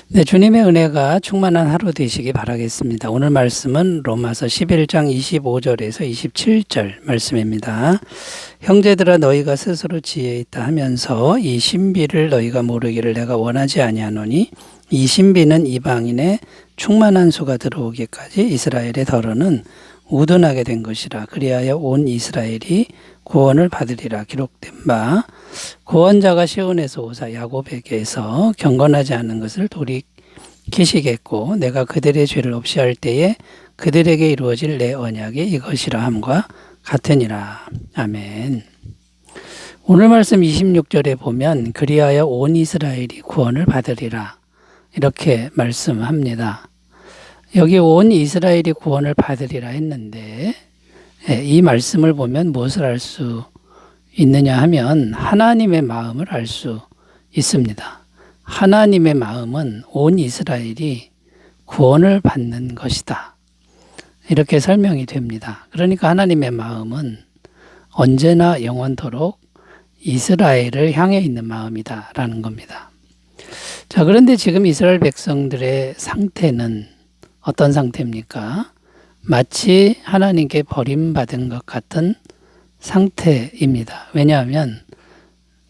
네, 주님의 은혜가 충만한 하루 되시기 바라겠습니다. 오늘 말씀은 로마서 11장 25절에서 27절 말씀입니다. 형제들아 너희가 스스로 지혜 있다 하면서 이 신비를 너희가 모르기를 내가 원하지 아니하노니 이 신비는 이방인의 충만한 수가 들어오기까지 이스라엘의 덜어는 우둔하게 된 것이라. 그리하여 온 이스라엘이 구원을 받으리라. 기록된 바 구원자가 시온에서 오사 야곱에게서 경건하지 않은 것을 돌이키시겠고 내가 그들의 죄를 없이 할 때에 그들에게 이루어질 내 언약이 이것이라 함과 같으니라. 아멘. 오늘 말씀 26절에 보면 그리하여 온 이스라엘이 구원을 받으리라 이렇게 말씀합니다. 여기 온 이스라엘이 구원을 받으리라 했는데 이 말씀을 보면 무엇을 알 수 있느냐 하면 하나님의 마음을 알 수 있습니다. 하나님의 마음은 온 이스라엘이 구원을 받는 것이다. 이렇게 설명이 됩니다. 그러니까 하나님의 마음은 언제나 영원토록 이스라엘을 향해 있는 마음이다라는 겁니다. 자, 그런데 지금 이스라엘 백성들의 상태는 어떤 상태입니까? 마치 하나님께 버림받은 것 같은 상태입니다. 왜냐하면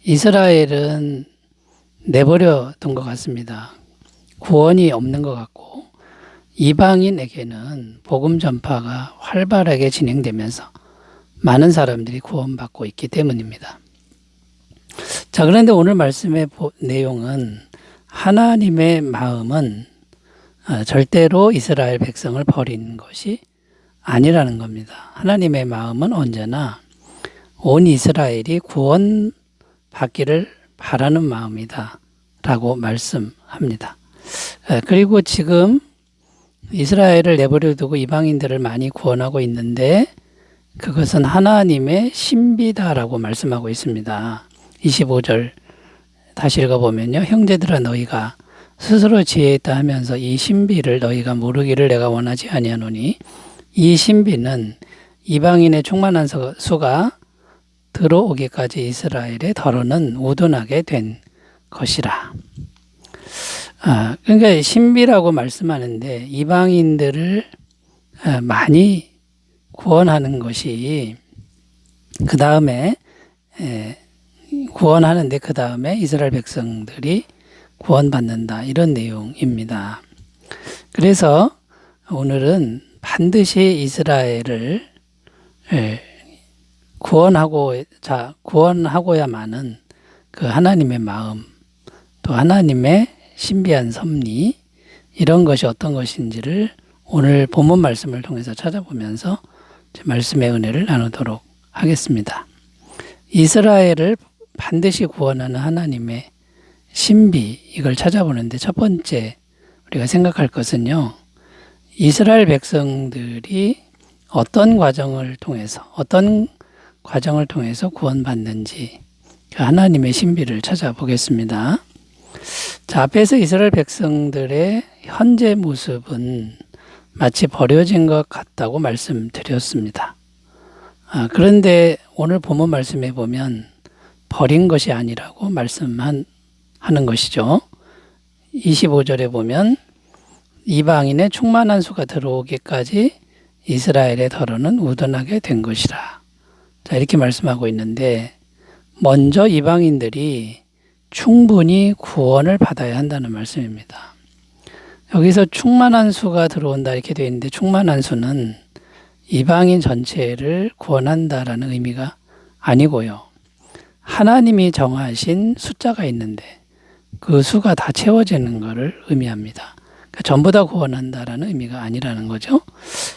이스라엘은 내버려 둔 것 같습니다. 구원이 없는 것 같고 이방인에게는 복음 전파가 활발하게 진행되면서 많은 사람들이 구원받고 있기 때문입니다. 자, 그런데 오늘 말씀의 내용은 하나님의 마음은 절대로 이스라엘 백성을 버린 것이 아니라는 겁니다. 하나님의 마음은 언제나 온 이스라엘이 구원받기를 바라는 마음이다 라고 말씀합니다. 그리고 지금 이스라엘을 내버려 두고 이방인들을 많이 구원하고 있는데 그것은 하나님의 신비다라고 말씀하고 있습니다. 25절 다시 읽어보면요. 형제들아 너희가 스스로 지혜 있다 하면서 이 신비를 너희가 모르기를 내가 원하지 아니하노니 이 신비는 이방인의 충만한 수가 들어오기까지 이스라엘의 덜어는 우둔하게 된 것이라. 그러니까 신비라고 말씀하는데 이방인들을 많이 구원하는 것이 그 다음에 구원하는데 그 다음에 이스라엘 백성들이 구원받는다 이런 내용입니다. 그래서 오늘은 반드시 이스라엘을 구원하고야만은 그 하나님의 마음 또 하나님의 신비한 섭리 이런 것이 어떤 것인지를 오늘 본문 말씀을 통해서 찾아보면서 말씀의 은혜를 나누도록 하겠습니다. 이스라엘을 반드시 구원하는 하나님의 신비 이걸 찾아보는데 첫 번째 우리가 생각할 것은요. 이스라엘 백성들이 어떤 과정을 통해서 구원받는지 그 하나님의 신비를 찾아보겠습니다. 자, 앞에서 이스라엘 백성들의 현재 모습은 마치 버려진 것 같다고 말씀드렸습니다. 그런데 오늘 본문 말씀에 보면 버린 것이 아니라고 말씀하는 것이죠. 25절에 보면 이방인의 충만한 수가 들어오기까지 이스라엘의 덜어는 우둔하게 된 것이라. 자, 이렇게 말씀하고 있는데 먼저 이방인들이 충분히 구원을 받아야 한다는 말씀입니다. 여기서 충만한 수가 들어온다 이렇게 되어 있는데 충만한 수는 이방인 전체를 구원한다라는 의미가 아니고요. 하나님이 정하신 숫자가 있는데 그 수가 다 채워지는 것을 의미합니다. 그러니까 전부 다 구원한다라는 의미가 아니라는 거죠.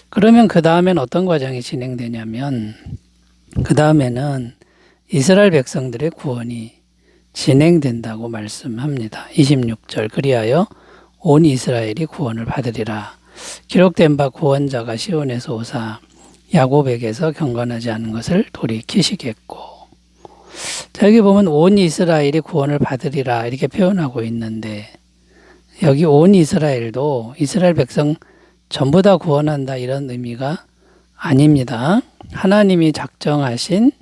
그러면 그 다음엔 어떤 과정이 진행되냐면 그 다음에는 이스라엘 백성들의 구원이 진행된다고 말씀합니다. 26절 그리하여 온 이스라엘이 구원을 받으리라. 기록된 바 구원자가 시온에서 오사 야곱에게서 경건하지 않은 것을 돌이키시겠고. 자, 여기 보면 온 이스라엘이 구원을 받으리라 이렇게 표현하고 있는데 여기 온 이스라엘도 이스라엘 백성 전부 다 구원한다 이런 의미가 아닙니다. 하나님이 작정하신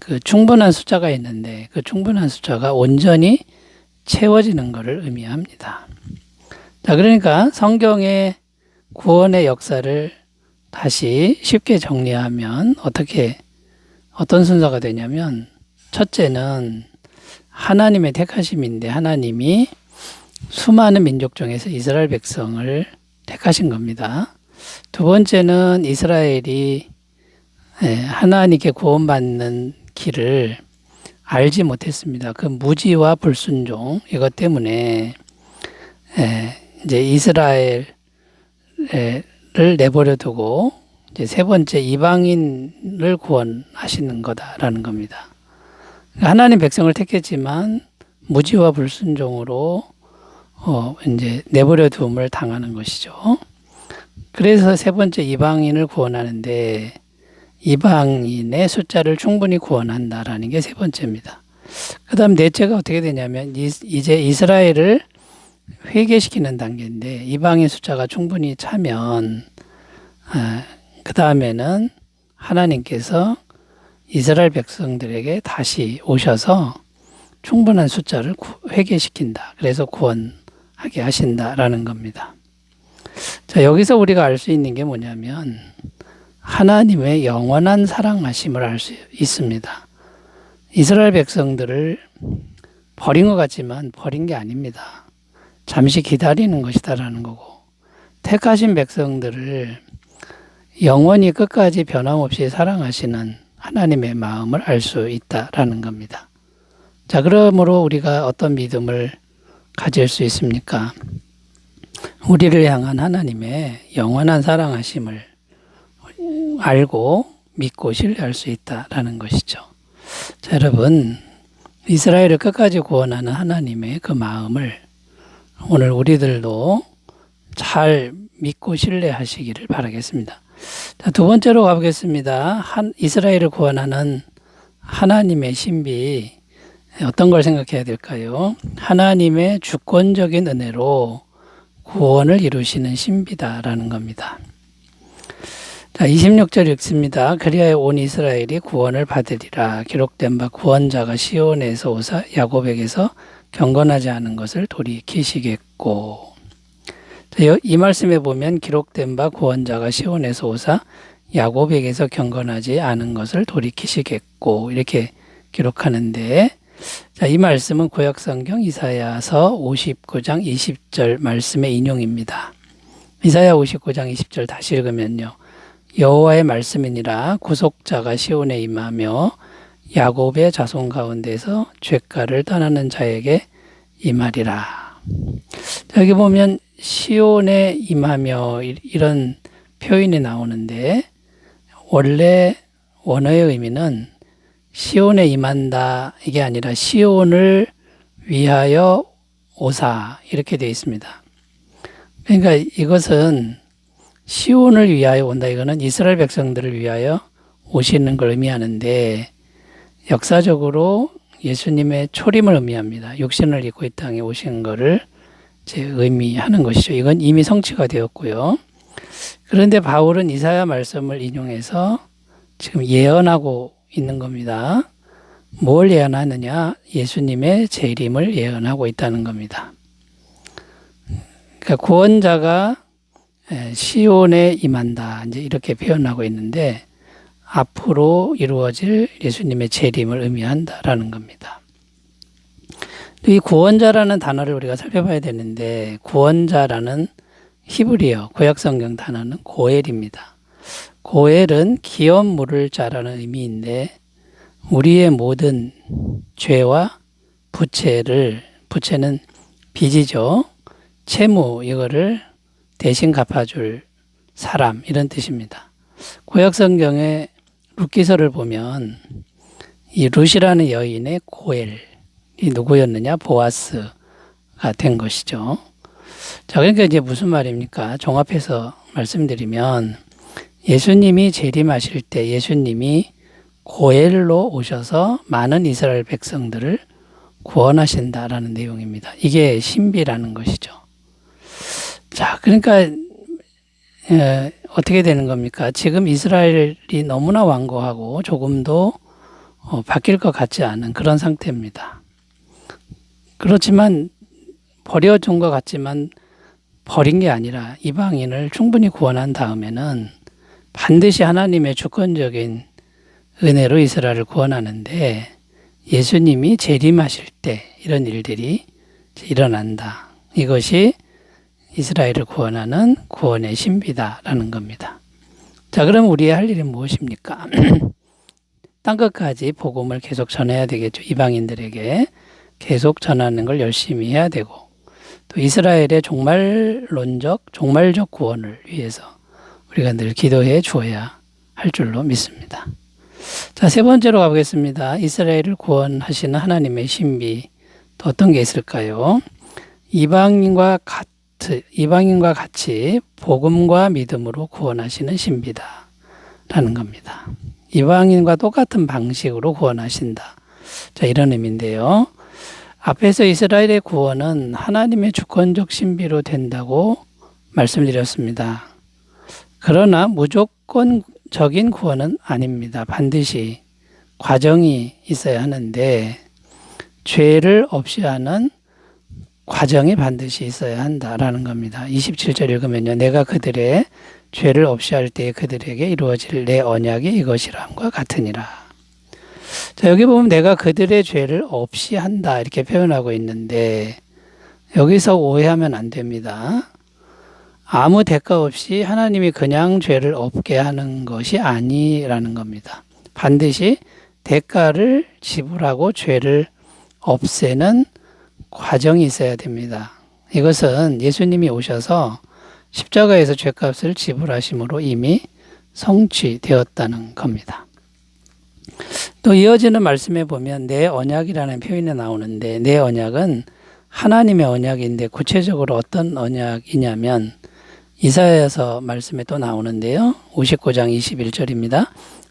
그 충분한 숫자가 있는데 그 충분한 숫자가 온전히 채워지는 것을 의미합니다. 자, 그러니까 성경의 구원의 역사를 다시 쉽게 정리하면 어떤 순서가 되냐면, 첫째는 하나님의 택하심인데 하나님이 수많은 민족 중에서 이스라엘 백성을 택하신 겁니다. 두 번째는 이스라엘이 하나님께 구원받는 길을 알지 못했습니다. 그 무지와 불순종, 이것 때문에 이제 이스라엘을 내버려 두고 이제 세 번째 이방인을 구원하시는 거다라는 겁니다. 하나님 백성을 택했지만 무지와 불순종으로 이제 내버려 둠을 당하는 것이죠. 그래서 세 번째 이방인을 구원하는데 이방인의 숫자를 충분히 구원한다라는 게 세 번째입니다. 그 다음 넷째가 어떻게 되냐면 이제 이스라엘을 회개시키는 단계인데 이방인 숫자가 충분히 차면 그 다음에는 하나님께서 이스라엘 백성들에게 다시 오셔서 충분한 숫자를 회개시킨다. 그래서 구원하게 하신다라는 겁니다. 자, 여기서 우리가 알 수 있는 게 뭐냐면 하나님의 영원한 사랑하심을 알 수 있습니다. 이스라엘 백성들을 버린 것 같지만 버린 게 아닙니다. 잠시 기다리는 것이다라는 거고, 택하신 백성들을 영원히 끝까지 변함없이 사랑하시는 하나님의 마음을 알 수 있다라는 겁니다. 자, 그러므로 우리가 어떤 믿음을 가질 수 있습니까? 우리를 향한 하나님의 영원한 사랑하심을 알고 믿고 신뢰할 수 있다라는 것이죠. 자, 여러분, 이스라엘을 끝까지 구원하는 하나님의 그 마음을 오늘 우리들도 잘 믿고 신뢰하시기를 바라겠습니다. 자, 두 번째로 가보겠습니다. 이스라엘을 구원하는 하나님의 신비, 어떤 걸 생각해야 될까요? 하나님의 주권적인 은혜로 구원을 이루시는 신비다라는 겁니다. 자, 26절 읽습니다. 그리하여 온 이스라엘이 구원을 받으리라. 기록된 바 구원자가 시온에서 오사 야곱에게서 경건하지 않은 것을 돌이키시겠고. 자, 이 말씀에 보면 기록된 바 구원자가 시온에서 오사 야곱에게서 경건하지 않은 것을 돌이키시겠고 이렇게 기록하는데, 자, 이 말씀은 구약성경 이사야서 59장 20절 말씀의 인용입니다. 이사야 59장 20절 다시 읽으면요. 여호와의 말씀이니라. 구속자가 시온에 임하며 야곱의 자손 가운데서 죄가를 떠나는 자에게 임하리라. 자, 여기 보면 시온에 임하며 이런 표현이 나오는데, 원래 원어의 의미는 시온에 임한다 이게 아니라 시온을 위하여 오사 이렇게 되어 있습니다. 그러니까 이것은 시온을 위하여 온다, 이거는 이스라엘 백성들을 위하여 오시는 걸 의미하는데, 역사적으로 예수님의 초림을 의미합니다. 육신을 입고 이 땅에 오신 것을 의미하는 것이죠. 이건 이미 성취가 되었고요. 그런데 바울은 이사야 말씀을 인용해서 지금 예언하고 있는 겁니다. 뭘 예언하느냐? 예수님의 재림을 예언하고 있다는 겁니다. 그러니까 구원자가 시온에 임한다, 이제 이렇게 표현하고 있는데, 앞으로 이루어질 예수님의 재림을 의미한다라는 겁니다. 이 구원자라는 단어를 우리가 살펴봐야 되는데, 구원자라는 히브리어 구약성경 단어는 고엘입니다. 고엘은 기업 물을 자라는 의미인데, 우리의 모든 죄와 부채는 빚이죠. 채무, 이거를 대신 갚아줄 사람, 이런 뜻입니다. 구약성경의 룻기서를 보면 이 룻이라는 여인의 고엘이 누구였느냐? 보아스가 된 것이죠. 자, 그러니까 이제 무슨 말입니까? 종합해서 말씀드리면, 예수님이 재림하실 때 예수님이 고엘로 오셔서 많은 이스라엘 백성들을 구원하신다라는 내용입니다. 이게 신비라는 것이죠. 자, 그러니까 어떻게 되는 겁니까? 지금 이스라엘이 너무나 완고하고 조금도 바뀔 것 같지 않은 그런 상태입니다. 그렇지만 버려준 것 같지만 버린 게 아니라 이방인을 충분히 구원한 다음에는 반드시 하나님의 주권적인 은혜로 이스라엘을 구원하는데 예수님이 재림하실 때 이런 일들이 일어난다. 이것이 이스라엘을 구원하는 구원의 신비다라는 겁니다. 자, 그럼 우리의 할 일은 무엇입니까? 땅끝까지 복음을 계속 전해야 되겠죠. 이방인들에게 계속 전하는 걸 열심히 해야 되고 또 이스라엘의 종말적 구원을 위해서 우리가 늘 기도해 주어야 할 줄로 믿습니다. 자, 세 번째로 가보겠습니다. 이스라엘을 구원하시는 하나님의 신비 또 어떤 게 있을까요? 이방인과 같이 복음과 믿음으로 구원하시는 신비다라는 겁니다. 이방인과 똑같은 방식으로 구원하신다. 자, 이런 의미인데요. 앞에서 이스라엘의 구원은 하나님의 주권적 신비로 된다고 말씀드렸습니다. 그러나 무조건적인 구원은 아닙니다. 반드시 과정이 있어야 하는데 죄를 없이 하는 과정이 반드시 있어야 한다라는 겁니다. 27절 읽으면요. 내가 그들의 죄를 없이 할 때에 그들에게 이루어질 내 언약이 이것이라함과 같으니라. 자, 여기 보면 내가 그들의 죄를 없이 한다 이렇게 표현하고 있는데 여기서 오해하면 안 됩니다. 아무 대가 없이 하나님이 그냥 죄를 없게 하는 것이 아니라는 겁니다. 반드시 대가를 지불하고 죄를 없애는 과정이 있어야 됩니다. 이것은 예수님이 오셔서 십자가에서 죄값을 지불하심으로 이미 성취되었다는 겁니다. 또 이어지는 말씀에 보면 내 언약이라는 표현이 나오는데 내 언약은 하나님의 언약인데 구체적으로 어떤 언약이냐면 이사야서 말씀에 또 나오는데요. 59장 21절입니다.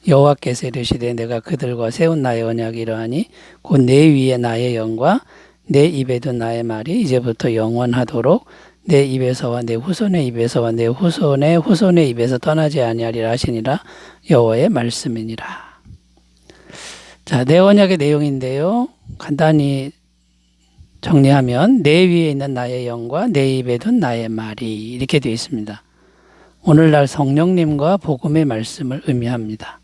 여호와께서 이르시되 내가 그들과 세운 나의 언약이 이러하니 곧 내 위에 나의 영과 내 입에 둔 나의 말이 이제부터 영원하도록 내 입에서와 내 후손의 입에서와 내 후손의 후손의 입에서 떠나지 아니하리라 하시니라 여호와의 말씀이니라. 자, 내 언약의 내용인데요. 간단히 정리하면 내 위에 있는 나의 영과 내 입에 둔 나의 말이 이렇게 되어 있습니다. 오늘날 성령님과 복음의 말씀을 의미합니다.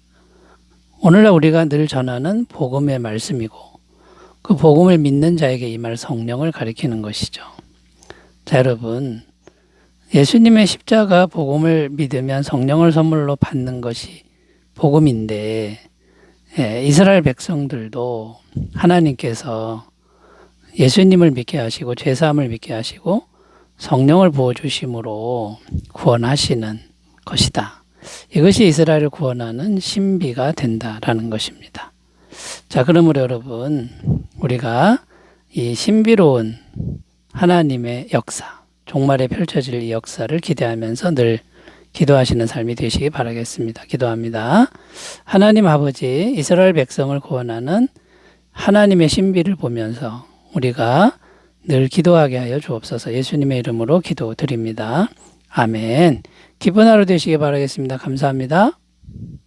오늘날 우리가 늘 전하는 복음의 말씀이고 그 복음을 믿는 자에게 임할 성령을 가리키는 것이죠. 자, 여러분, 예수님의 십자가 복음을 믿으면 성령을 선물로 받는 것이 복음인데 이스라엘 백성들도 하나님께서 예수님을 믿게 하시고 죄사함을 믿게 하시고 성령을 부어주심으로 구원하시는 것이다. 이것이 이스라엘을 구원하는 신비가 된다라는 것입니다. 자, 그러므로 여러분 우리가 이 신비로운 하나님의 역사, 종말에 펼쳐질 이 역사를 기대하면서 늘 기도하시는 삶이 되시기 바라겠습니다. 기도합니다. 하나님 아버지, 이스라엘 백성을 구원하는 하나님의 신비를 보면서 우리가 늘 기도하게 하여 주옵소서. 예수님의 이름으로 기도드립니다. 아멘. 기쁜 하루 되시기 바라겠습니다. 감사합니다.